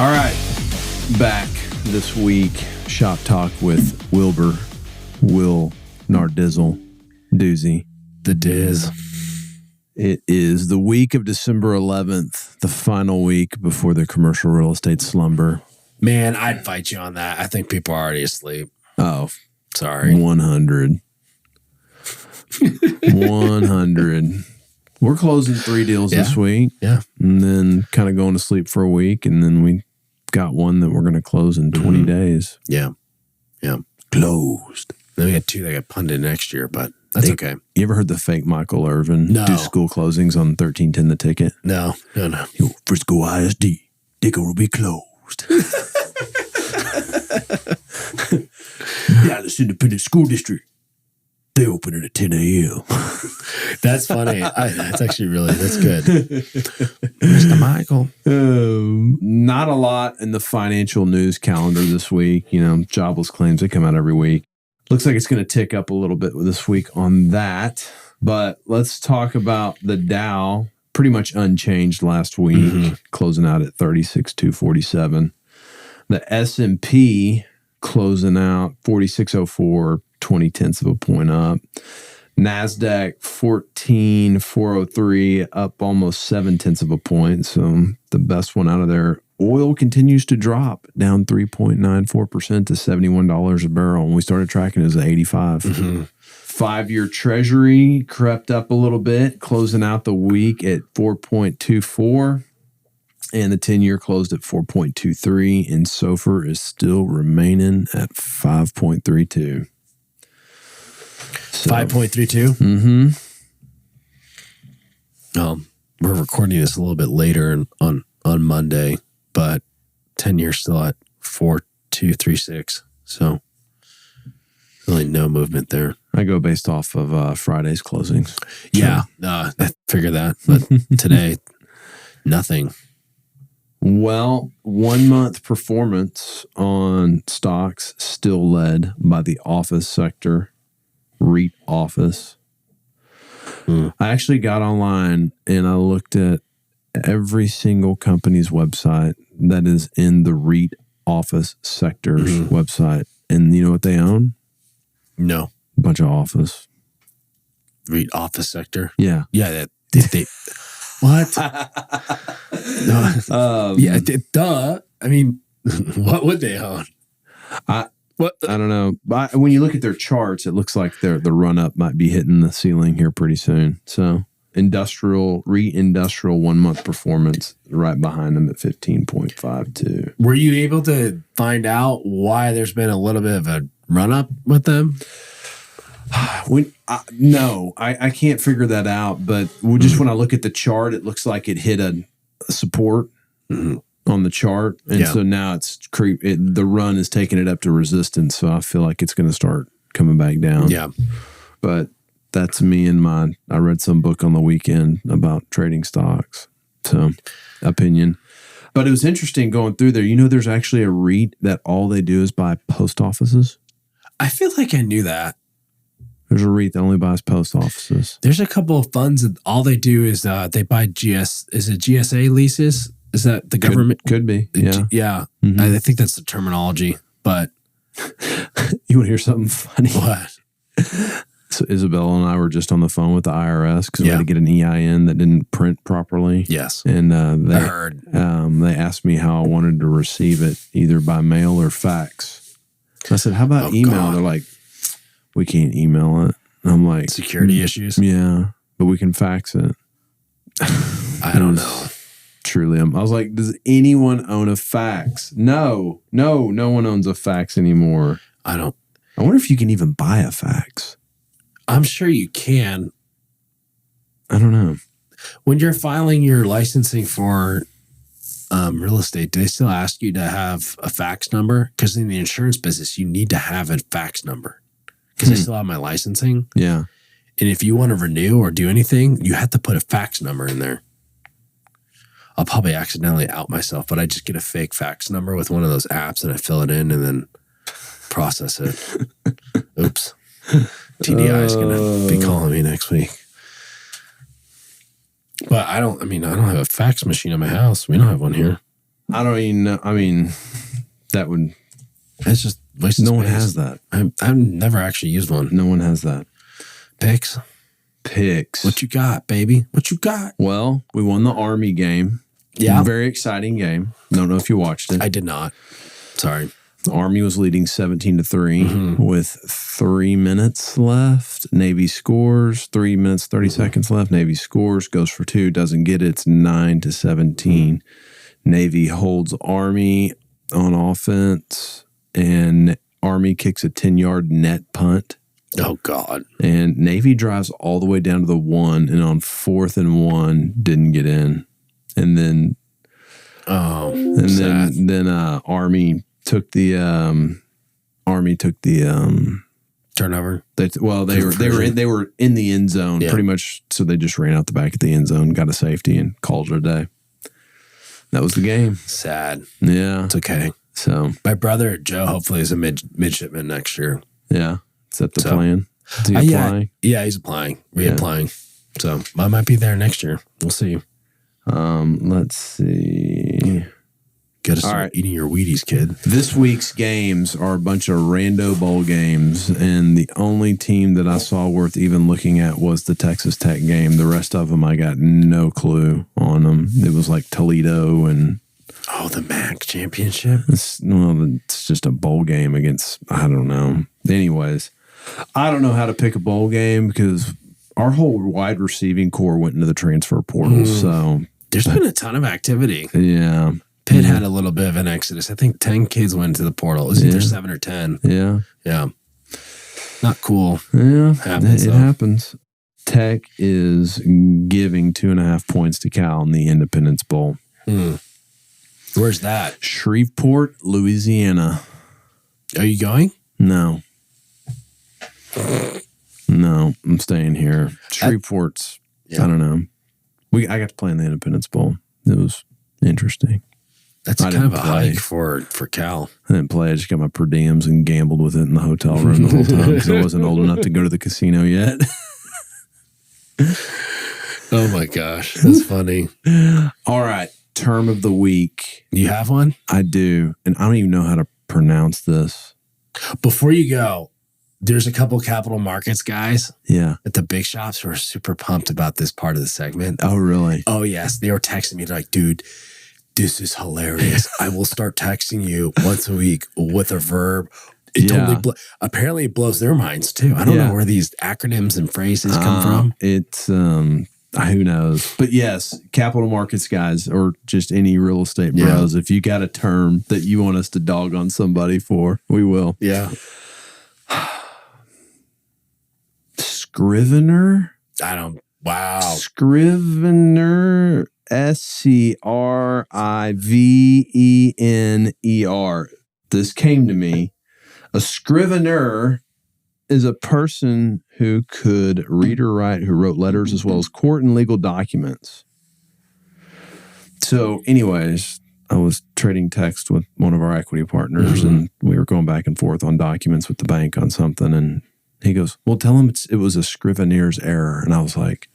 All right, back this week, Shop Talk with Wilbur, Will, Nardizzle, Doozy. The Diz. It is the week of December 11th, the final week before the commercial real estate slumber. Man, I'd fight you on that. I think people are already asleep. Oh, sorry. 100. 100. We're closing 3 deals this week. Yeah. And then kind of going to sleep for a week. And then we got one that we're going to close in 20 days. Yeah. Yeah. Closed. Then we got 2 that got punted next year, but that's okay. You ever heard the fake Michael Irvin do school closings on 1310 the ticket? No. Frisco ISD, Dicker will be closed. Dallas Independent School District, they open at 10 a.m. That's funny. That's actually that's good. Mr. Michael. Not a lot in the financial news calendar this week. You know, jobless claims, they come out every week. Looks like it's going to tick up a little bit this week on that. But let's talk about the Dow. Pretty much unchanged last week, closing out at 36,247. The S&P closing out 4604, 0.20 of a point up. NASDAQ 14,403, up almost 0.7 of a point. So the best one out of there. Oil continues to drop, down 3.94% to $71 a barrel. When we started tracking, it was at 85. 5-year Treasury crept up a little bit, closing out the week at 4.24. And the 10-year closed at 4.23. And SOFR is still remaining at 5.32. 5.32? We're recording this a little bit later on Monday, but 10-year still at 4.236. So really no movement there. I go based off of Friday's closings. Yeah, I figure that. But today, nothing. Well, 1 month performance on stocks still led by the office sector, REIT office. I actually got online and I looked at every single company's website that is in the REIT office sector's website. And you know what they own? No. A bunch of office. REIT office sector? Yeah. Yeah. They what? No. Duh. I mean, what would they own? I don't know. But when you look at their charts, it looks like the run up might be hitting the ceiling here pretty soon. So industrial 1 month performance right behind them at 15.52. Were you able to find out why there's been a little bit of a run up with them? No, I can't figure that out. But just when I look at the chart, it looks like it hit a support on the chart. And so now the run is taking it up to resistance. So I feel like it's going to start coming back down. Yeah. But that's me and I read some book on the weekend about trading stocks. So opinion. But it was interesting going through there. You know, there's actually a REIT that all they do is buy post offices. I feel like I knew that. There's a REIT that only buys post offices. There's a couple of funds that all they do is they buy GSA leases? Is that the government? Could be. Yeah. Yeah. I think that's the terminology. But you want to hear something funny? What? So Isabella and I were just on the phone with the IRS because we had to get an EIN that didn't print properly. Yes. And I heard. They asked me how I wanted to receive it, either by mail or fax. I said, how about email? God. They're like, we can't email it. And I'm like, security issues? Yeah, but we can fax it. I don't know. Truly. I was like, does anyone own a fax? No one owns a fax anymore. I wonder if you can even buy a fax. I'm sure you can. I don't know. When you're filing your licensing for real estate, do they still ask you to have a fax number? Because in the insurance business, you need to have a fax number. Because I still have my licensing. Yeah. And if you want to renew or do anything, you have to put a fax number in there. I'll probably accidentally out myself, but I just get a fake fax number with one of those apps and I fill it in and then process it. Oops. TDI is going to be calling me next week. But I don't have a fax machine in my house. We don't have one here. I don't even know. I mean, that would. It's just wasted No one space. has that. I've never actually used one. No one has that. Picks. What you got, baby? What you got? Well, we won the Army game. Yeah. Very exciting game. Don't know if you watched it. I did not. Sorry. The Army was leading 17-3 with 3 minutes left. Navy scores. 3 minutes, 30 seconds left. Navy scores, goes for 2, doesn't get it. It's 9-17. Navy holds Army on offense, and Army kicks a 10-yard net punt. Oh, God. And Navy drives all the way down to the 1, and on 4th and 1, didn't get in. And then then Army took the turnover. They were in the end zone pretty much, so they just ran out the back of the end zone, got a safety, and called it a day. That was the game. Sad. Yeah, It's okay. So My brother Joe hopefully is a midshipman next year. yeah, is that the plan? Is he applying? Yeah, he's applying. Reapplying. So I might be there next year. We'll see. Let's see. Got to start eating your Wheaties, kid. This week's games are a bunch of rando bowl games, and the only team that I saw worth even looking at was the Texas Tech game. The rest of them, I got no clue on them. It was like Toledo and... Oh, the MAC championship? It's just a bowl game against... I don't know. Anyways, I don't know how to pick a bowl game because our whole wide receiving core went into the transfer portal, so... There's been a ton of activity. Yeah. Pitt had a little bit of an exodus. I think 10 kids went to the portal. It was either 7 or 10. Yeah. Yeah. Not cool. Yeah. Happens, it happens. Tech is giving 2.5 points to Cal in the Independence Bowl. Where's that? Shreveport, Louisiana. Are you going? No. No, I'm staying here. Shreveport's, I don't know. I got to play in the Independence Bowl. It was interesting. That's kind of a hike for Cal. I didn't play. I just got my per diems and gambled with it in the hotel room the whole time because I wasn't old enough to go to the casino yet. Oh, my gosh. That's funny. All right. Term of the week. You have one? I do. And I don't even know how to pronounce this. Before you go, there's a couple capital markets guys at the big shops who are super pumped about this part of the segment. Oh, really? Oh, yes. They were texting me like, dude, this is hilarious. I will start texting you once a week with a verb. It totally apparently it blows their minds too. I don't know where these acronyms and phrases come from. It's who knows? But yes, capital markets guys or just any real estate bros, if you got a term that you want us to dog on somebody for, we will. Yeah. Scrivener? Wow. Scrivener, Scrivener. This came to me. A scrivener is a person who could read or write, who wrote letters as well as court and legal documents. So anyways, I was trading text with one of our equity partners and we were going back and forth on documents with the bank on something. And he goes, well, tell him it was a scrivener's error. And I was like,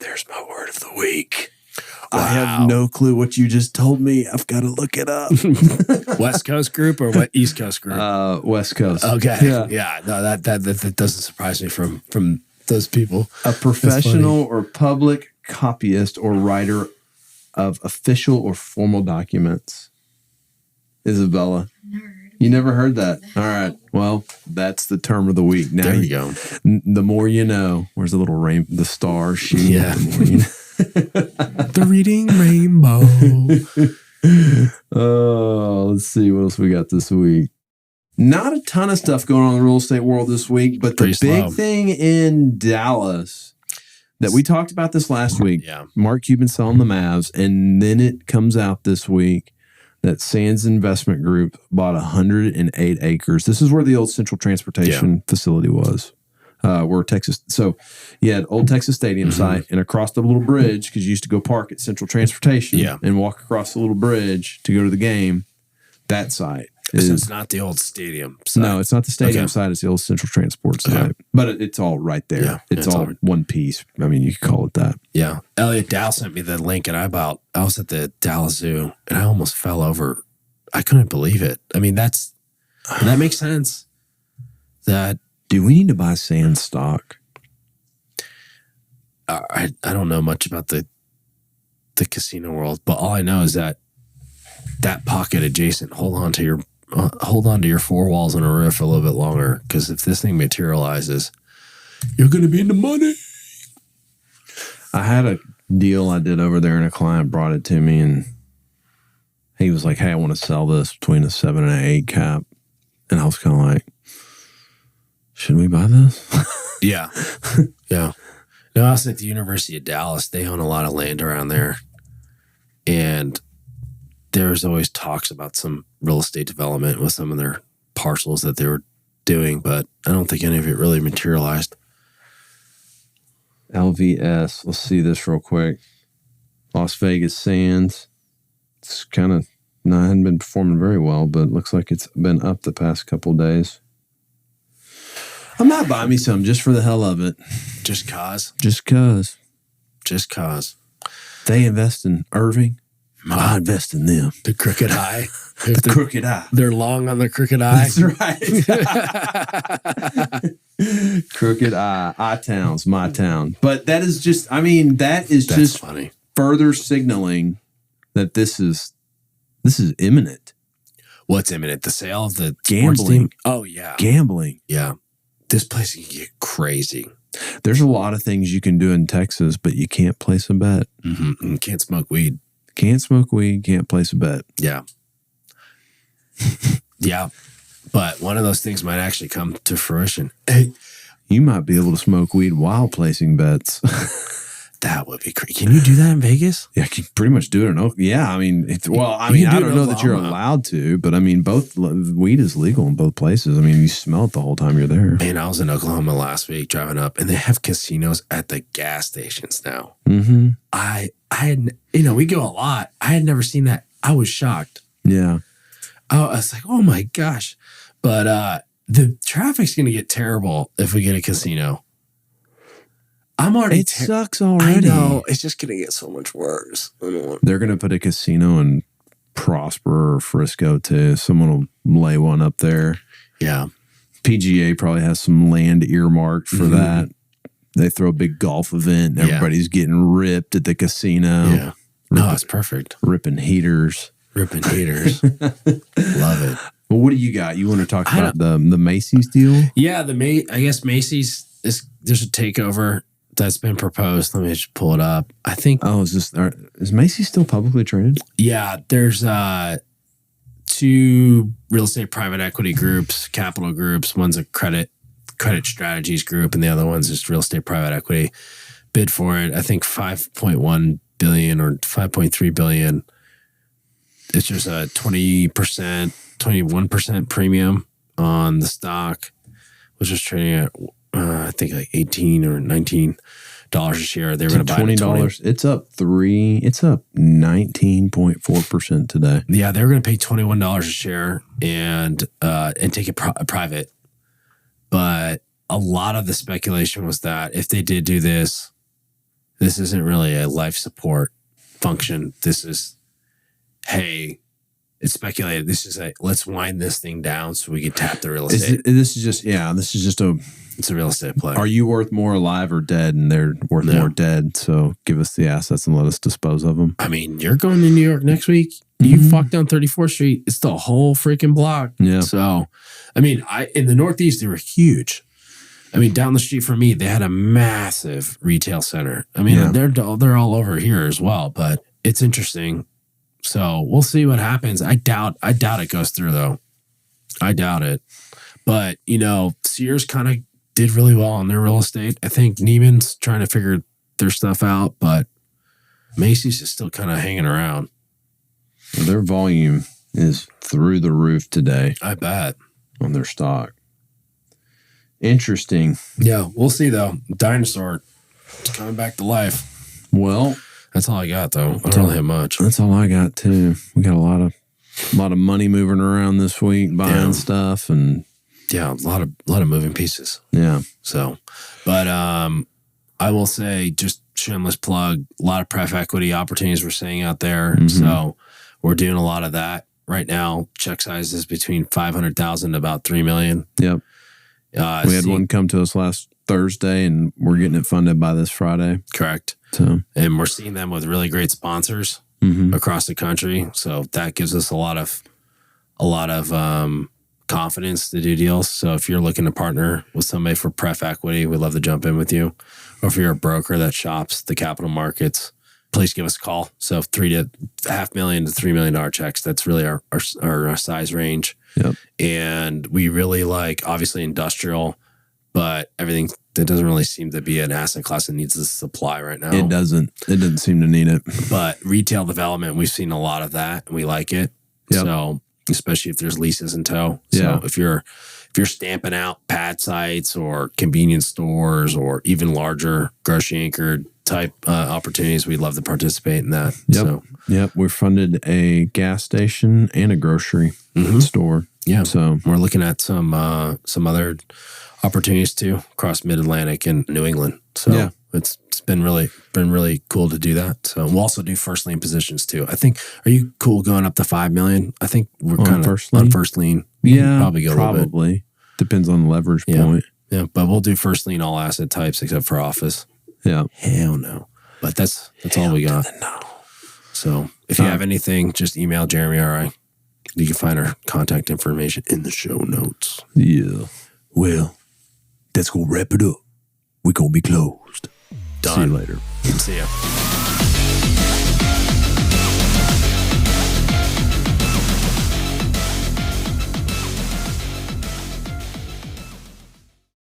there's my word of the week. Wow. I have no clue what you just told me. I've got to look it up. West Coast group or what? East Coast group? West Coast. Okay. Yeah. No, that doesn't surprise me from those people. A professional or public copyist or writer of official or formal documents. Isabella. Nerd. You never heard that. All right. Well, that's the term of the week. Now there you go. The more you know. Where's the little the star sheen? Yeah. The more you know. The reading rainbow. Oh, let's see what else we got this week. Not a ton of stuff going on in the real estate world this week, but the big thing in Dallas that we talked about this last week. Yeah. Mark Cuban selling the Mavs, and then it comes out this week that Sands Investment Group bought 108 acres. This is where the old Central Transportation facility was. Where Texas, so you had Old Texas Stadium site, and across the little bridge, because you used to go park at Central Transportation and walk across the little bridge to go to the game, that site. So it's not the old stadium site. No, it's not the stadium side. It's the old Central Transport site. But it's all right there. Yeah, it's all one piece. I mean, you could call it that. Yeah. Elliot Dow sent me the link, and I was at the Dallas Zoo, and I almost fell over. I couldn't believe it. I mean, that makes sense. Do we need to buy sand stock? I don't know much about the casino world, but all I know is that pocket adjacent, hold on to your four walls and a roof a little bit longer, because if this thing materializes, you're going to be in the money. I had a deal I did over there, and a client brought it to me, and he was like, hey, I want to sell this between a 7 and an 8 cap. And I was kind of like, should we buy this? Yeah. Yeah. No, I was at the University of Dallas. They own a lot of land around there. And there's always talks about some real estate development with some of their parcels that they were doing, but I don't think any of it really materialized. LVS. Let's see this real quick. Las Vegas Sands. It's kind of hadn't been performing very well, but it looks like it's been up the past couple of days. I might buy me some just for the hell of it. Just cause? Just cause. Just cause. They invest in Irving. I invest in them. The crooked eye. The crooked eye. They're long on the crooked eye. That's right. Crooked eye. I-town's my town. But that is just, I mean, that's just funny. Further signaling that this is imminent. What's imminent? The sale of the gambling. Oh, yeah. Gambling. Yeah. This place can get crazy. There's a lot of things you can do in Texas, but you can't place a bet. Mm-hmm. You can't smoke weed. Can't smoke weed, can't place a bet. Yeah. Yeah. But one of those things might actually come to fruition. You might be able to smoke weed while placing bets. That would be crazy. Can you do that in Vegas? Yeah, you can pretty much do it in Oklahoma. Yeah, I mean, I don't know that you're allowed to, but I mean, both weed is legal in both places. I mean, you smell it the whole time you're there. Man, I was in Oklahoma last week driving up, and they have casinos at the gas stations now. Mm-hmm. I had, we go a lot. I had never seen that. I was shocked. Yeah. I was like, oh my gosh. But the traffic's going to get terrible if we get a casino. I'm already. It sucks already. I know. It's just going to get so much worse. They're going to put a casino in Prosper or Frisco too. Someone will lay one up there. Yeah. PGA probably has some land earmarked for that. They throw a big golf event. And everybody's getting ripped at the casino. Yeah. No, it's perfect. Ripping heaters. Ripping heaters. Love it. Well, what do you got? You want to talk about the Macy's deal? Yeah, I guess Macy's there's a takeover that's been proposed. Let me just pull it up. I think. Oh, is Macy's still publicly traded? Yeah, there's two real estate private equity groups, capital groups. One's a credit strategies group, and the other one's just real estate private equity. Bid for it. I think $5.1 billion or $5.3 billion. It's just a 21% premium on the stock, which is trading at I think like $18 or $19 a share. They're going to buy $20. It's up 19.4% today. Yeah, they're going to pay $21 a share and take it private. But a lot of the speculation was that if they did do this isn't really a life support function. This is, hey, it's speculated. This is let's wind this thing down so we can tap the real estate. It's a real estate play. Are you worth more alive or dead? And they're worth more dead. So give us the assets and let us dispose of them. I mean, you're going to New York next week. You fuck down 34th Street. It's the whole freaking block. Yeah. So, I mean, in the Northeast, they were huge. I mean, down the street from me, they had a massive retail center. I mean, they're all over here as well, but it's interesting. So we'll see what happens. I doubt it goes through though. I doubt it. But, Sears kind of did really well on their real estate. I think Neiman's trying to figure their stuff out, but Macy's is still kind of hanging around. Well, their volume is through the roof today. I bet. On their stock. Interesting. Yeah, we'll see though. Dinosaur is coming back to life. Well, that's all I got though. I don't really have much. That's all I got too. We got a lot of A lot of money moving around this week, buying stuff, and a lot of moving pieces. Yeah. So, but I will say, just shameless plug, a lot of pref equity opportunities we're seeing out there. Mm-hmm. So we're doing a lot of that right now. Check size is between 500,000 to about 3 million. Yep. We had one come to us last Thursday, and we're getting it funded by this Friday. Correct. So, and we're seeing them with really great sponsors across the country. So that gives us a lot of confidence to do deals. So if you're looking to partner with somebody for pref equity, we'd love to jump in with you. Or if you're a broker that shops the capital markets, please give us a call. So $500,000 to $3 million checks. That's really our size range. Yep. And we really like, obviously, industrial, but everything that doesn't really seem to be an asset class that needs the supply right now. It doesn't seem to need it. But retail development, we've seen a lot of that, and we like it. Yep. So especially if there's leases in tow. Yeah. So if you're stamping out pad sites or convenience stores or even larger grocery anchored type opportunities, we'd love to participate in that. Yep. So, we funded a gas station and a grocery store. Yeah. So we're looking at some other opportunities too across Mid-Atlantic and New England. So it's been really cool to do that. So we'll also do first lien positions too. I think, are you cool going up to 5 million? I think we're kind of on first lien. Yeah, probably go a little bit. Depends on the leverage point. Yeah, but we'll do first lien all asset types except for office. Yeah. Hell no. But that's all we got. No. So if you have anything, just email Jeremy or I. You can find our contact information in the show notes. Yeah. Well, that's going to wrap it up. We're going to be closed. Done. See you later. See ya.